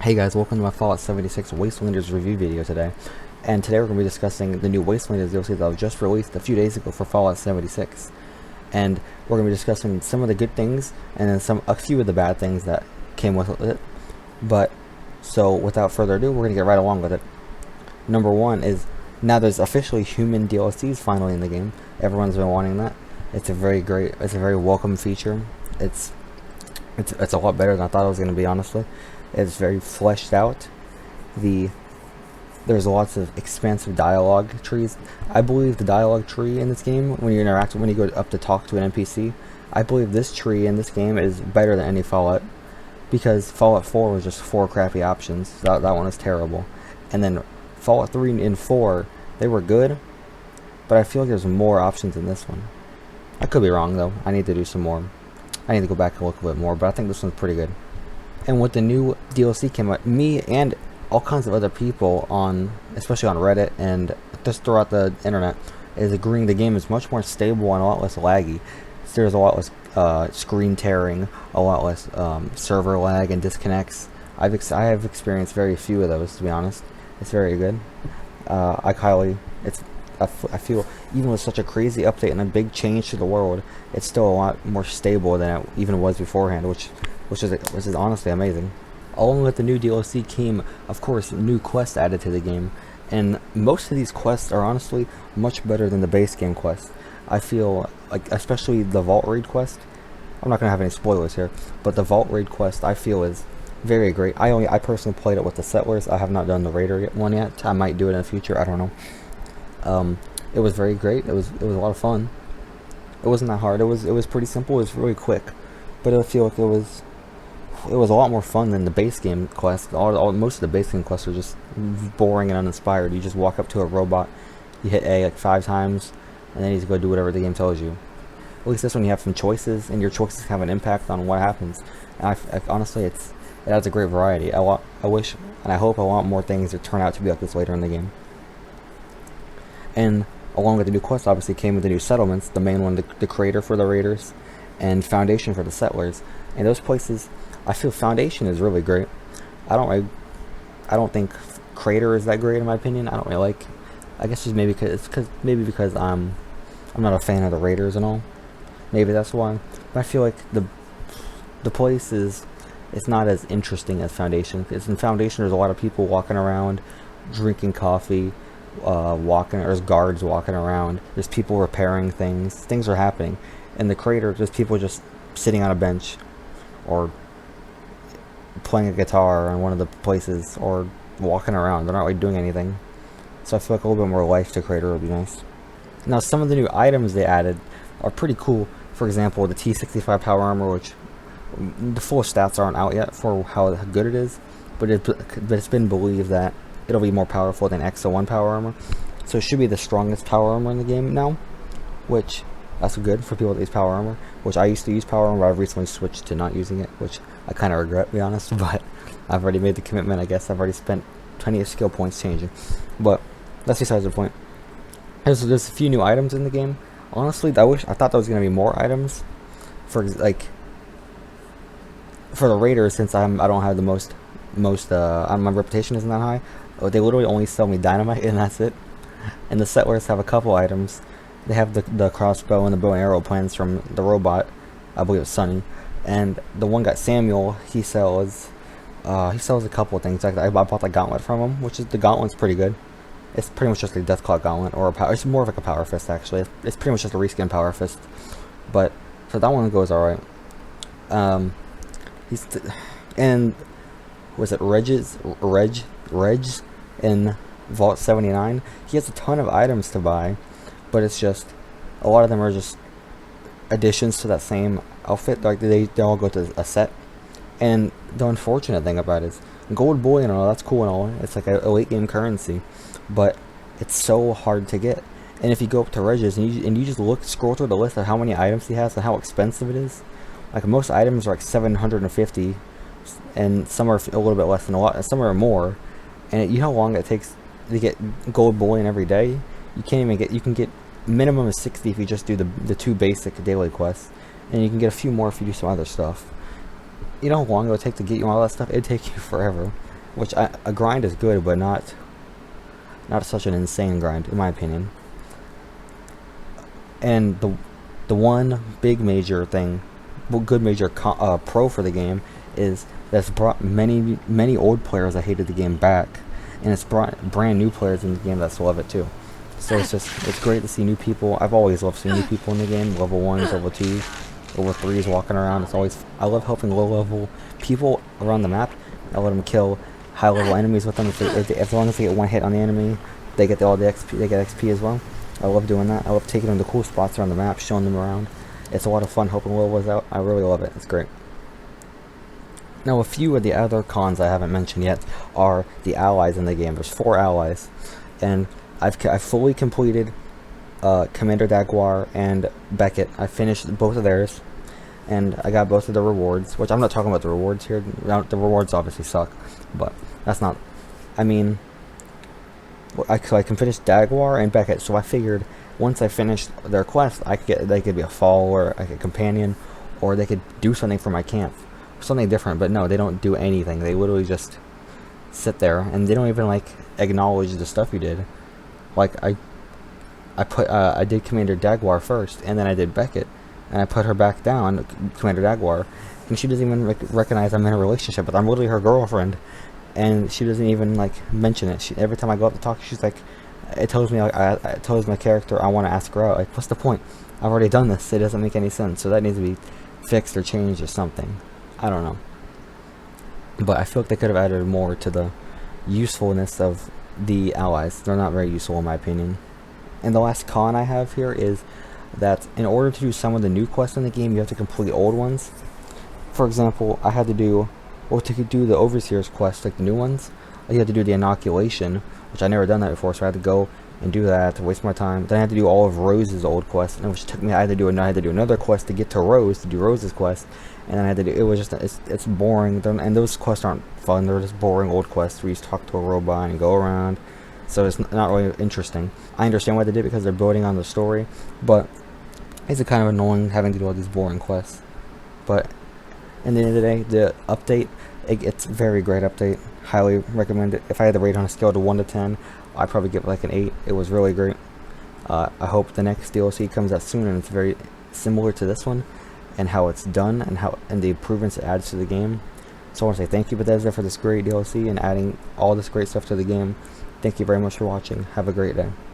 Hey guys, welcome to my Fallout 76 Wastelanders review video today. And today we're going to be discussing the new Wastelanders DLC that was just released a few days ago for Fallout 76. And we're going to be discussing some of the good things and then a few of the bad things that came with it. But, so without further ado, we're going to get right along with it. Number one is, now there's officially human DLCs finally in the game. Everyone's been wanting that. It's a very welcome feature. It's a lot better than I thought it was going to be, honestly. It's very fleshed out. There's lots of expansive dialogue trees. I believe the dialogue tree in this game, when you go up to talk to an NPC, I believe this tree in this game is better than any Fallout, because Fallout 4 was just 4 crappy options. That one was terrible. And then Fallout 3 and 4, they were good, but I feel like there's more options in this one. I could be wrong though. I need to do some more. I need to go back and look a bit more, but I think this one's pretty good. And with the new DLC came out, me and all kinds of other people especially on Reddit and just throughout the internet, is agreeing the game is much more stable and a lot less laggy. So there's a lot less screen tearing, a lot less server lag and disconnects. I have experienced very few of those, to be honest. It's very good. I feel even with such a crazy update and a big change to the world, it's still a lot more stable than it even was beforehand, which is honestly amazing. Along with the new DLC came, of course, new quests added to the game, and most of these quests are honestly much better than the base game quest. I feel like, especially the Vault Raid quest. I'm not gonna have any spoilers here, but the Vault Raid quest I feel is very great. I personally played it with the Settlers. I have not done the Raider one yet. I might do it in the future. I don't know. It was very great. It was a lot of fun. It wasn't that hard. It was pretty simple. It was really quick, but I feel like it was a lot more fun than the base game quests. Most of the base game quests are just boring and uninspired. You just walk up to a robot, you hit A like 5 times, and then you just go do whatever the game tells you. At least this one you have some choices, and your choices have an impact on what happens. And honestly, it has a great variety. I wish and I hope a lot more things that turn out to be like this later in the game. And along with the new quests, obviously came with the new settlements. The main one, the Crater for the Raiders, and Foundation for the Settlers. And those places, I feel Foundation is really great. I don't think Crater is that great in my opinion. I don't really like. I guess just maybe because I'm not a fan of the Raiders and all. Maybe that's why. But I feel like the place it's not as interesting as Foundation. Because in Foundation, there's a lot of people walking around, drinking coffee, there's guards walking around. There's people repairing things. Things are happening. In the Crater, there's people just sitting on a bench, or playing a guitar in one of the places, or walking around. They're not really doing anything. So I feel like a little bit more life to Crater would be nice. Now, some of the new items they added are pretty cool. For example, the T65 power armor, which the full stats aren't out yet for how good it is, but it's been believed that it'll be more powerful than XO1 power armor. So it should be the strongest power armor in the game now, which that's good for people that use power armor, which I used to use power armor, but I've recently switched to not using it, which I kind of regret, to be honest, but I've already made the commitment. I guess I've already spent plenty of skill points changing, but that's besides the point. There's a few new items in the game. Honestly, I thought there was going to be more items for the Raiders, since I don't have the most my reputation isn't that high. They literally only sell me dynamite, and that's it. And the Settlers have a couple items. They have the crossbow and the bow and arrow plans from the robot. I believe it's Sonny. And the one guy, Samuel, he sells a couple of things. Like I bought the gauntlet from him, the gauntlet's pretty good. It's pretty much just a Deathclaw gauntlet, or it's more of like a power fist actually. It's pretty much just a reskin power fist. But so that one goes alright. And was it Reg in Vault 79? He has a ton of items to buy, but it's just a lot of them are just additions to that same outfit. Like they all go to a set. And the unfortunate thing about it is gold bullion and all that's cool and all. It's like a late game currency, but it's so hard to get. And if you go up to Reg's and you just scroll through the list of how many items he has and how expensive it is, like most items are like 750, and some are a little bit less than a lot, and some are more. And you know how long it takes to get gold bullion every day? You can get minimum of 60 if you just do the 2 basic daily quests, and you can get a few more if you do some other stuff. You know how long it would take to get you all that stuff? It'd take you forever. which a grind is good, but not such an insane grind in my opinion. And the one big major thing, good major pro for the game is that's brought many old players that hated the game back, and it's brought brand new players in the game that still love it too. So it's great to see new people. I've always loved seeing new people in the game, level 1s, level 2s, level 3s walking around. I love helping low level people around the map. I let them kill high level enemies with them. As long as they get one hit on the enemy, they get all the XP. They get XP as well. I love doing that. I love taking them to cool spots around the map, showing them around. It's a lot of fun helping levels out. I really love it. It's great. Now, a few of the other cons I haven't mentioned yet are the allies in the game. There's 4 allies, and I've fully completed Commander Daguerre and Beckett. I finished both of theirs, and I got both of the rewards, which I'm not talking about the rewards here. The rewards obviously suck, but that's not... I mean... I can finish Daguerre and Beckett, so I figured once I finished their quest, they could be a follower, like a companion, or they could do something for my camp, something different. But no, they don't do anything. They literally just sit there, and they don't even like acknowledge the stuff you did. Like I did Commander Daguerre first, and then I did Beckett, and I put her back down, Commander Daguerre, and she doesn't even recognize I'm in a relationship with her. I'm literally her girlfriend. And she doesn't even like mention it. Every time I go up to talk, she's like, it tells me like it tells my character I want to ask her out. Like, what's the point? I've already done this. It doesn't make any sense. So that needs to be fixed or changed or something. I don't know. But I feel like they could have added more to the usefulness of the allies. They're not very useful in my opinion. And the last con I have here is that in order to do some of the new quests in the game, you have to complete old ones. For example, I had to do... Or to do the Overseer's quest, like the new ones, you had to do the inoculation, which I never done that before, so I had to go and do that to waste my time. Then I had to do all of Rose's old quests, which took me. I had to do another quest to get to Rose to do Rose's quest, and then I had to do. It was just it's boring, and those quests aren't fun. They're just boring old quests where you just talk to a robot and go around. So it's not really interesting. I understand why they did it because they're building on the story, but it's kind of annoying having to do all these boring quests. But in the end of the day, the update, it's a very great update. Highly recommend it. If I had to rate on a scale to 1 to 10, I'd probably give it like an 8. It was really great. I hope the next DLC comes out soon, and it's very similar to this one, and how it's done, and the improvements it adds to the game. So I want to say thank you, Bethesda, for this great DLC and adding all this great stuff to the game. Thank you very much for watching. Have a great day.